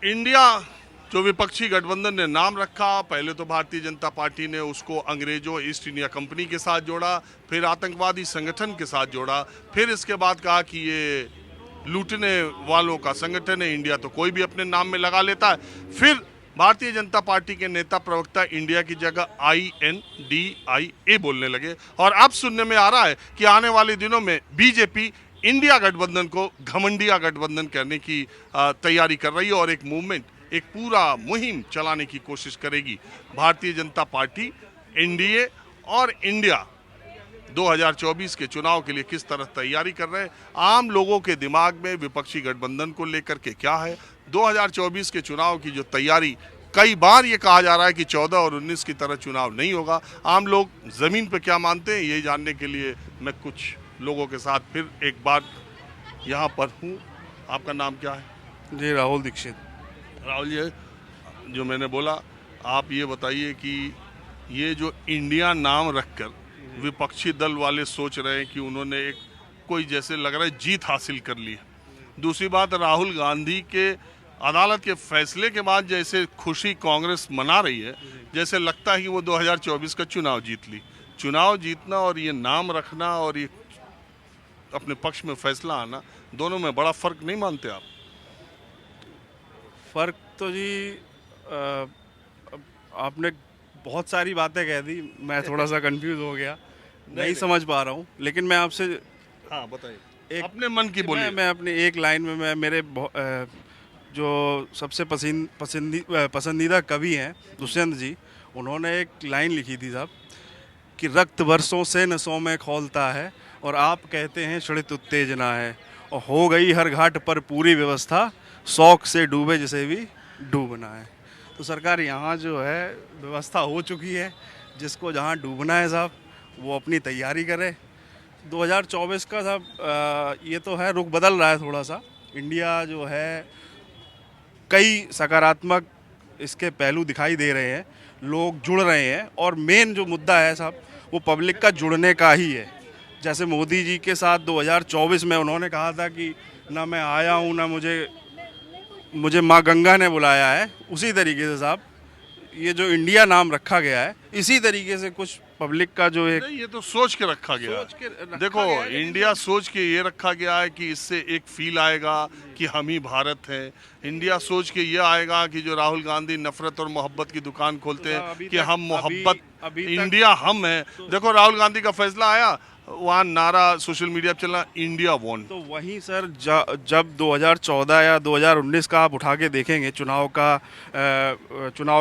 India जो विपक्षी गठबंधन ने नाम रखा, पहले तो भारतीय जनता पार्टी ने उसको अंग्रेजों ईस्ट इंडिया कंपनी के साथ जोड़ा, फिर आतंकवादी संगठन के साथ जोड़ा, फिर इसके बाद कहा कि ये लूटने वालों का संगठन है, इंडिया तो कोई भी अपने नाम में लगा लेता है। फिर भारतीय जनता पार्टी के नेता प्रवक्ता इंडिया की जगह INDIA बोलने लगे और अब सुनने में आ रहा है कि आने वाले दिनों में बीजेपी इंडिया गठबंधन को घमंडिया गठबंधन करने की तैयारी कर रही है और एक मूवमेंट, एक पूरा मुहिम चलाने की कोशिश करेगी। भारतीय जनता पार्टी, एनडीए और इंडिया 2024 के चुनाव के लिए किस तरह तैयारी कर रहे हैं, आम लोगों के दिमाग में विपक्षी गठबंधन को लेकर के क्या है, 2024 के चुनाव की जो तैयारी, कई बार ये कहा जा रहा है कि 14 और 19 की तरह चुनाव नहीं होगा, आम लोग जमीन पे क्या मानते हैं, यही जानने के लिए मैं कुछ लोगों के साथ फिर एक बार यहाँ पर हूँ। आपका नाम क्या है? जी, राहुल दीक्षित। राहुल जी, जो मैंने बोला, आप ये बताइए कि ये जो इंडिया नाम रखकर विपक्षी दल वाले सोच रहे हैं कि उन्होंने एक कोई जैसे लग रहा है जीत हासिल कर ली है। दूसरी बात, राहुल गांधी के अदालत के फैसले के बाद जैसे खुशी कांग्रेस मना रही है, जैसे लगता है कि वो 2024 का चुनाव जीत ली। चुनाव जीतना और ये नाम रखना और ये अपने पक्ष में फैसला आना, दोनों में बड़ा फर्क नहीं मानते आप? फ़र्क तो जी आपने बहुत सारी बातें कह दी, मैं थोड़ा सा कंफ्यूज हो गया, नहीं समझ पा रहा हूँ। लेकिन मैं आपसे हाँ बताइए, एक अपने मन की बोलिए। मैं अपनी एक लाइन में, मैं मेरे जो सबसे पसंदीदा कवि हैं दुष्यंत जी, उन्होंने एक लाइन लिखी थी साहब कि रक्त वर्षों से नसों में खौलता है और आप कहते हैं क्षणिक उत्तेजना है, और हो गई हर घाट पर पूरी व्यवस्था, शौक से डूबे जिसे भी डूबना है। तो सरकार यहाँ जो है व्यवस्था हो चुकी है, जिसको जहाँ डूबना है साहब वो अपनी तैयारी करे। 2024 का साहब ये तो है, रुख बदल रहा है थोड़ा सा। इंडिया जो है, कई सकारात्मक इसके पहलू दिखाई दे रहे हैं, लोग जुड़ रहे हैं, और मेन जो मुद्दा है साहब वो पब्लिक का जुड़ने का ही है। जैसे मोदी जी के साथ 2024 में उन्होंने कहा था कि ना मैं आया हूँ ना मुझे माँ गंगा ने बुलाया है, उसी तरीके से साहब ये जो इंडिया नाम रखा गया है, इसी तरीके से कुछ पब्लिक का जो एक नहीं, ये तो सोच के रखा गया है। देखो, इंडिया सोच के ये रखा गया है कि इससे एक फील आएगा कि हम ही भारत हैं। इंडिया सोच के ये आएगा कि जो राहुल गांधी नफरत और मोहब्बत की दुकान खोलते हैं कि हम मोहब्बत, इंडिया हम हैं। देखो, राहुल गांधी का फैसला आया, वहाँ नारा सोशल मीडिया पर चलना, इंडिया वॉन। तो वहीं सर जब 2014 या 2019 का आप उठा के देखेंगे, चुनाव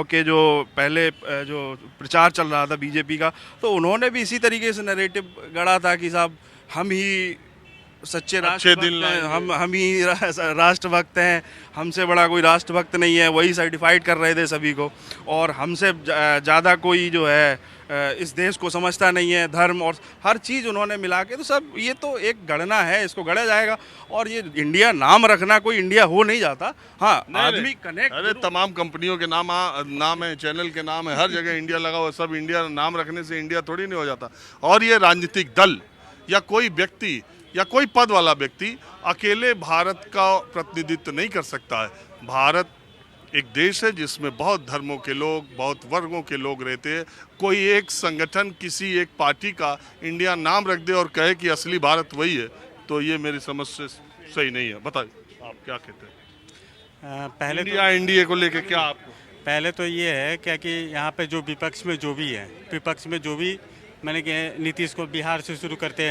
के जो पहले जो प्रचार चल रहा था बीजेपी का, तो उन्होंने भी इसी तरीके से नैरेटिव गढ़ा था कि साहब हम ही सच्चे राष्ट्रभक्त हैं, हम ही राष्ट्रभक्त हैं, हमसे बड़ा कोई राष्ट्रभक्त नहीं है, वही सर्टिफाइड कर रहे थे सभी को, और हमसे ज़्यादा कोई जो है इस देश को समझता नहीं है, धर्म और हर चीज़ उन्होंने मिला के। तो सब ये तो एक गढ़ना है, इसको गढ़ा जाएगा, और ये इंडिया नाम रखना कोई इंडिया हो नहीं जाता। हाँ, आदमी कनेक्ट, अरे तमाम कंपनियों के नाम है, चैनल के नाम है, हर जगह इंडिया लगा हुआ, सब इंडिया नाम रखने से इंडिया थोड़ी नहीं हो जाता। और ये राजनीतिक दल या कोई व्यक्ति या कोई पद वाला व्यक्ति अकेले भारत का प्रतिनिधित्व नहीं कर सकता है। भारत एक देश है जिसमें बहुत धर्मों के लोग, बहुत वर्गों के लोग रहते हैं। कोई एक संगठन किसी एक पार्टी का इंडिया नाम रख दे और कहे कि असली भारत वही है, तो ये मेरी समझ से सही नहीं है। बताइए आप क्या कहते हैं? पहले इंडिया एनडीए को लेकर क्या आपको? पहले तो ये है क्या कि यहाँ पे जो विपक्ष में जो भी है, विपक्ष में जो भी, मैंने कि नीतीश को बिहार से शुरू करते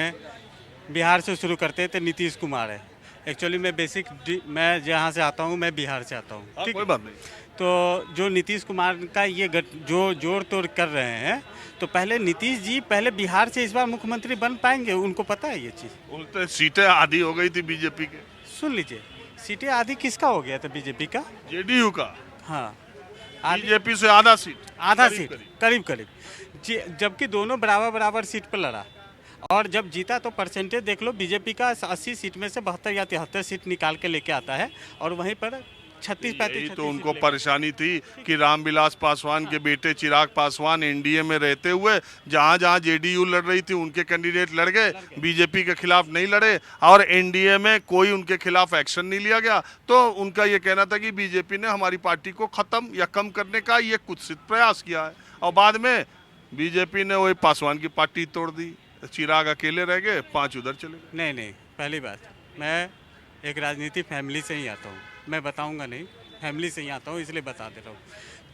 हैं तो नीतीश कुमार है। एक्चुअली मैं जहाँ से आता हूँ, मैं बिहार से आता हूँ, ठीक, कोई बात नहीं। तो जो नीतीश कुमार का ये जो जोड़ तोड़ कर रहे हैं, तो पहले नीतीश जी पहले बिहार से इस बार मुख्यमंत्री बन पाएंगे, उनको पता है ये चीज़। बोलते सीटें आधी हो गई थी बीजेपी के। सुन लीजिए, सीटें आधी किसका हो गया था? बीजेपी का, जेडीयू का। हाँ, बीजेपी से आधा सीट, करीब, जबकि दोनों बराबर सीट पर लड़ा, और जब जीता तो परसेंटेज देख लो, बीजेपी का 80 सीट में से 72 या 73 सीट निकाल के लेके आता है, और वहीं पर 36-35 यही तो उनको परेशानी थी कि रामविलास पासवान के बेटे चिराग पासवान एनडीए में रहते हुए जहां जहां जेडीयू लड़ रही थी उनके कैंडिडेट लड़ गए, बीजेपी के खिलाफ नहीं लड़े और एनडीए में कोई उनके खिलाफ एक्शन नहीं लिया गया। तो उनका ये कहना था कि बीजेपी ने हमारी पार्टी को खत्म या कम करने का ये कुत्सित प्रयास किया है, और बाद में बीजेपी ने वही पासवान की पार्टी तोड़ दी, चिराग अकेले रह गए, 5 उधर चले गए। नहीं, पहली बात, मैं एक राजनीति फैमिली से ही आता हूँ, मैं बताऊंगा नहीं, फैमिली से ही आता हूँ इसलिए बता दे रहा हूँ।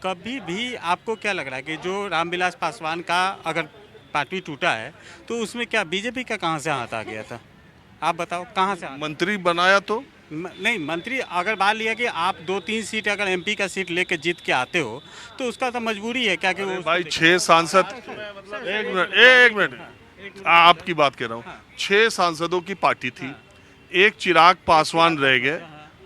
कभी भी आपको क्या लग रहा है कि जो रामविलास पासवान का अगर पार्टी टूटा है तो उसमें क्या बीजेपी का कहाँ से हाथ आ गया था? आप बताओ कहाँ से मंत्री बनाया तो नहीं, मंत्री अगर बात लिया कि आप 2-3 सीट अगर एमपी का सीट लेके जीत के आते हो तो उसका तो मजबूरी है क्या कि वो भाई 6 सांसद, एक मिनट आपकी बात कह रहा हूँ, 6 सांसदों की पार्टी थी, एक चिराग पासवान रह गए,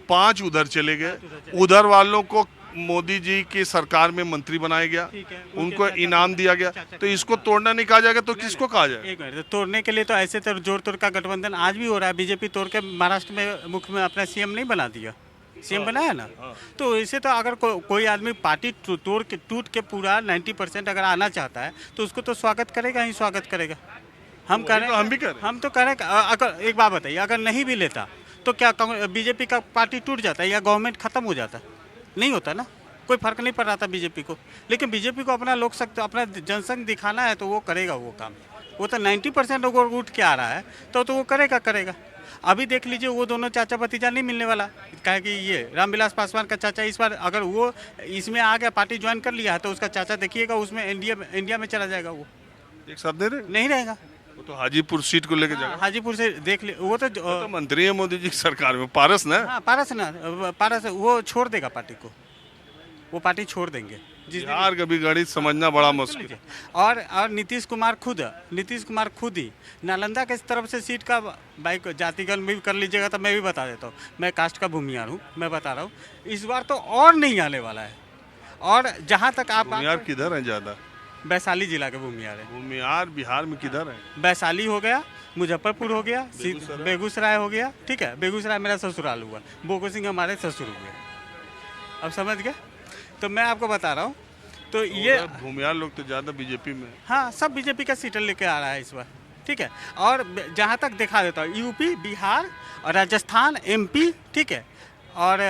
5 उधर चले गए, उधर वालों को मोदी जी की सरकार में मंत्री बनाया गया, उनको इनाम दिया गया, तो इसको तोड़ना नहीं कहा जाएगा तो किसको कहा जाए? एक मिनट, तो तोड़ने के लिए तो ऐसे तो जोड़ तोड़ का गठबंधन आज भी हो रहा है। बीजेपी तोड़ के महाराष्ट्र में मुख्य में अपना सीएम नहीं बना दिया, सीएम बनाया ना। तो इसे तो अगर कोई आदमी पार्टी तोड़ के टूट के पूरा 90% अगर आना चाहता है तो उसको तो स्वागत करेगा ही स्वागत करेगा। हम कह रहे हैं, हम भी कह रहे हैं, हम तो कह रहे हैं अगर एक बात बताइए, अगर नहीं भी लेता तो क्या बीजेपी का पार्टी टूट जाता है या गवर्नमेंट खत्म हो जाता? नहीं होता ना, कोई फर्क नहीं पड़ रहा था बीजेपी को। लेकिन बीजेपी को अपना लोक शक्ति, अपना जनसंघ दिखाना है तो वो करेगा वो काम। वो तो 90% अगर उठ के आ रहा है तो वो करेगा। अभी देख लीजिए, वो दोनों चाचा भतीजा नहीं मिलने वाला, कहे कि ये रामविलास पासवान का चाचा इस बार अगर वो इसमें आ गया, पार्टी ज्वाइन कर लिया है, तो उसका चाचा देखिएगा उसमें इंडिया में चला जाएगा, वो एक साथ दे रहे नहीं रहेगा। वो तो हाजीपुर सीट को लेके जाएगा। हाजीपुर से देख ले, वो तो मंत्री है मोदी जी की सरकार में, पारस ना। हाँ, पारस वो छोड़ देगा पार्टी को, वो पार्टी छोड़ देंगे। बिहार का भी गणित समझना बड़ा मुश्किल है। और नीतीश कुमार खुद ही नालंदा के तरफ से सीट का बाइक जातिगत में भी कर लीजिएगा तो मैं भी बता देता हूँ, मैं कास्ट का भूमियार हूँ, मैं बता रहा हूँ इस बार तो और नहीं आने वाला है। और जहाँ तक आप भूमियार किधर है ज्यादा? वैशाली जिला के भूमियार है। भूमियार बिहार में किधर है? वैशाली हो गया, मुजफ्फरपुर हो गया, बेगूसराय हो गया, ठीक है, बेगूसराय मेरा ससुराल हुआ, बोको सिंह हमारे ससुर हुए। अब समझ गए? तो मैं आपको बता रहा हूँ, तो ये भूमियार लोग तो ज्यादा बीजेपी में। हाँ, सब बीजेपी का सीट लेके आ रहा है इस बार, ठीक है। और जहाँ तक दिखा देता हूँ, यूपी, बिहार और राजस्थान, एमपी, ठीक है, और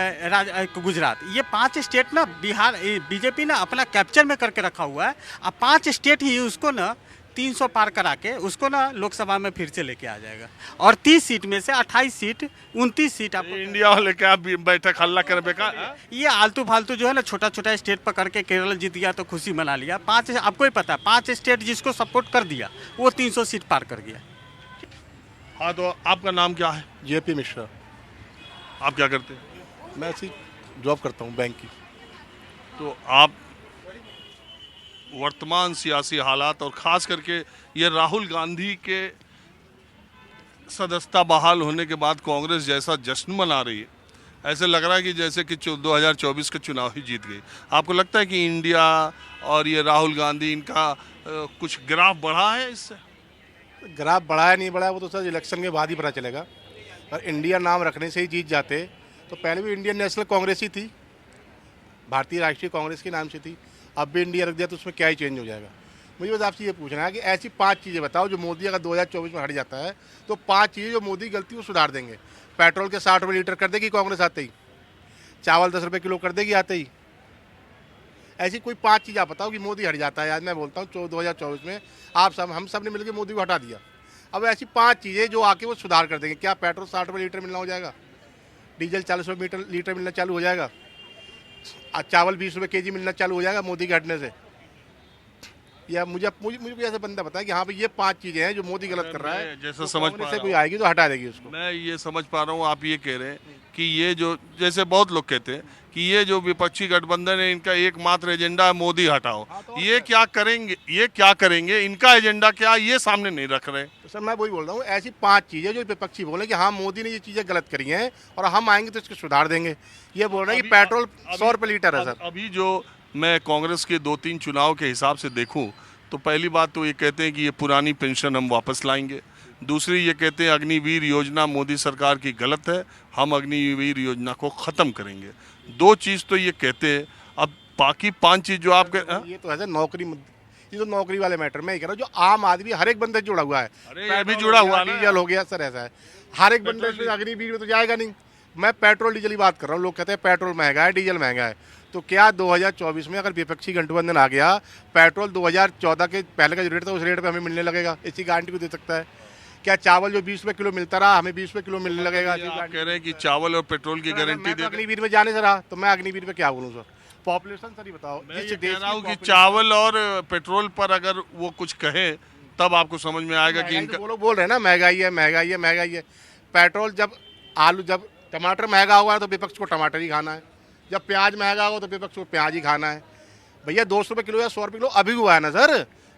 गुजरात, ये 5 स्टेट ना बिहार बीजेपी ना अपना कैप्चर में करके रखा हुआ है। अब 5 स्टेट ही उसको ना 300 पार करा के उसको ना लोकसभा में फिर से लेके आ जाएगा। और 30 सीट में से 28 सीट, 29 सीट आपको इंडिया वाले क्या बैठक हल्ला कर बेकार। ये आलतू फालतू जो है ना, छोटा छोटा स्टेट पकड़ के केरल जीत गया तो खुशी मना लिया। 5 आपको ही पता है, 5 स्टेट जिसको सपोर्ट कर दिया वो 300 सीट पार कर गया। हाँ, तो आपका नाम क्या है? JP मिश्रा। आप क्या करते हैं? मैं ऐसी जॉब करता हूँ बैंक की। तो आप वर्तमान सियासी हालात और ख़ास करके ये राहुल गांधी के सदस्यता बहाल होने के बाद कांग्रेस जैसा जश्न मना रही है, ऐसे लग रहा है कि जैसे कि 2024 का चुनाव ही जीत गई। आपको लगता है कि इंडिया और ये राहुल गांधी इनका कुछ ग्राफ बढ़ा है इससे? ग्राफ बढ़ा है नहीं बढ़ा वो तो सर इलेक्शन के बाद ही पता चलेगा। और इंडिया नाम रखने से ही जीत जाते तो पहले भी इंडियन नेशनल कांग्रेस ही थी, भारतीय राष्ट्रीय कांग्रेस के नाम से थी, अब भी इंडिया रख दिया तो उसमें क्या ही चेंज हो जाएगा। मुझे बस आपसे ये पूछना है कि ऐसी 5 चीज़ें बताओ जो मोदी अगर 2024 में हट जाता है तो 5 चीज़ें जो मोदी गलती वो सुधार देंगे। पेट्रोल के 60 रुपये लीटर कर देगी कांग्रेस आते ही, चावल 10 रुपये किलो कर देगी आते ही। ऐसी कोई 5 चीज़ आप बताओ कि मोदी हट जाता है। आज मैं बोलता हूँ 2024 में हम सब ने मिलकर मोदी को हटा दिया। अब ऐसी 5 चीज़ें जो आके वो सुधार कर देंगे। क्या पेट्रोल 60 रुपये लीटर मिलना हो जाएगा, डीजल 40 रुपये लीटर मिलना चालू हो जाएगा, चावल 20 रुपये केजी मिलना चालू हो जाएगा मोदी के हटने से? या मुझे कोई ऐसा बंदा बताया कि हाँ भाई ये 5 चीज़ें हैं जो मोदी गलत कर रहा है, जैसा समझ पा से कोई आएगी तो हटा देगी उसको। मैं ये समझ पा रहा हूँ, आप ये कह रहे हैं कि ये जो जैसे बहुत लोग कहते हैं कि ये जो विपक्षी गठबंधन है इनका एकमात्र एजेंडा है मोदी हटाओ। ये क्या करेंगे, इनका एजेंडा क्या, ये सामने नहीं रख रहे। तो सर मैं वही बोल रहा हूँ, ऐसी 5 चीज़ें जो विपक्षी बोले कि हाँ मोदी ने ये चीज़ें गलत करी हैं और हम आएंगे तो इसको सुधार देंगे। ये बोल रहे हैं कि पेट्रोल 100 रुपये लीटर है सर। अभी जो मैं कांग्रेस के 2-3 चुनाव के हिसाब से देखूं तो पहली बात तो ये कहते हैं कि ये पुरानी पेंशन हम वापस लाएंगे। दूसरी ये कहते हैं अग्निवीर योजना मोदी सरकार की गलत है, हम अग्निवीर योजना को ख़त्म करेंगे। दो चीज तो ये कहते हैं, अब बाकी 5 चीज जो आपके हाँ? ये तो है सर नौकरी ये तो नौकरी वाले मैटर में ही कह रहा हूँ, जो आम आदमी हर एक बंदे से जुड़ा हुआ है। अरे ये भी जुड़ा हुआ ना। डीजल हो गया सर, ऐसा है हर एक बंदे से अग्निवीर में तो जाएगा नहीं। मैं पेट्रोल डीजल की बात कर रहा हूँ, लोग कहते हैं पेट्रोल महंगा है, डीजल महंगा है, तो क्या 2024 में अगर विपक्षी गठबंधन आ गया, पेट्रोल 2014 के पहले का जो रेट था उस रेट पे हमें मिलने लगेगा? इसी गारंटी को दे सकता है क्या? चावल जो 20 रुपये किलो मिलता रहा, हमें 20 रुपये किलो मिलने लगेगा? आप कह रहे हैं कि चावल और पेट्रोल की गारंटी दे दें। अग्निवीर में जाने से रहा तो मैं अग्निवीर पे क्या बोलूँ सर? पॉपुलेशन सर ही बताओ। मैं जिस ये देश कह रहा की हूँ कि population- चावल और पेट्रोल पर अगर वो कुछ कहे तब आपको समझ में आएगा कि महंगाई इनका तो वो लोग बोल रहे हैं ना, महंगाई है महंगाई है महंगाई है। पेट्रोल जब आलू जब टमाटर महंगा हुआ है तो विपक्ष को टमाटर ही खाना है, जब प्याज महंगा होगा तो विपक्ष को प्याज ही खाना है। भैया 200 रुपये किलो या 100 रुपये किलो अभी हुआ है ना सर,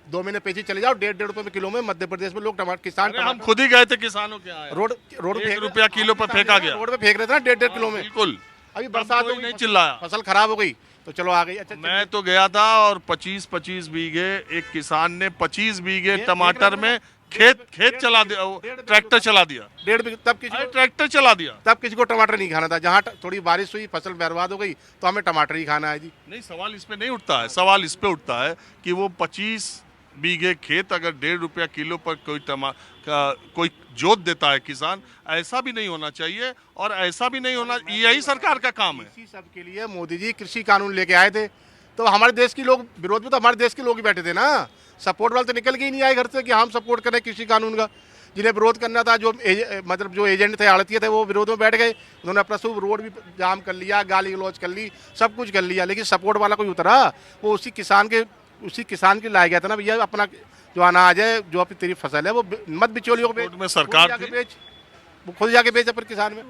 2 महीने पीछे चले जाओ, 1.5 रुपये किलो में मध्य प्रदेश में लोग टमाटर किसान अरे हम खुद ही गए थे किसानों के यहाँ, रोड रोड 1 रुपया किलो पर फेंका गया। रोड पे फेंक रहे थे ना 1.5 किलो में। बिल्कुल, अभी बरसात हो कोई गई, नहीं चिल्लाया। फसल खराब हो गई तो चलो आ गई। अच्छा मैं तो गया था और 25-25 बीघे एक किसान ने 25 बीघे टमाटर में खेत चला दिया, ट्रैक्टर चला दिया, 1.5 तब किसी अरे ट्रैक्टर चला दिया। तब किसी को टमाटर नहीं खाना था। जहाँ थोड़ी बारिश हुई फसल बर्बाद हो गई तो हमें टमाटर ही खाना है जी। नहीं, सवाल इस पे नहीं उठता है, सवाल इस पे उठता है कि वो 25 बीघे खेत अगर 1.5 रुपया किलो पर कोई जोत देता है किसान, ऐसा भी नहीं होना चाहिए और ऐसा भी नहीं होना, यही सरकार का काम है। इसी सब के लिए मोदी जी कृषि कानून लेके आए थे, तो हमारे देश के लोग विरोध में तो हमारे देश के लोग ही बैठे थे ना, सपोर्ट वाले तो निकल के ही नहीं आए घर से कि हम सपोर्ट करें कृषि कानून का। जिन्हें विरोध करना था, जो मतलब जो एजेंट थे, आड़तिए थे, वो विरोध में बैठ गए, उन्होंने अपना सब रोड भी जाम कर लिया, गाली गलौज कर ली, सब कुछ कर लिया, लेकिन सपोर्ट वाला कोई उतरा? वो उसी किसान के लाया गया था ना भैया, अपना जो अनाज है, जो अपनी तेरी फसल है वो मत बिचौलियों को बेच, में सरकार खुद जाके बेच, वो खुद जाके बेच अपन किसान में।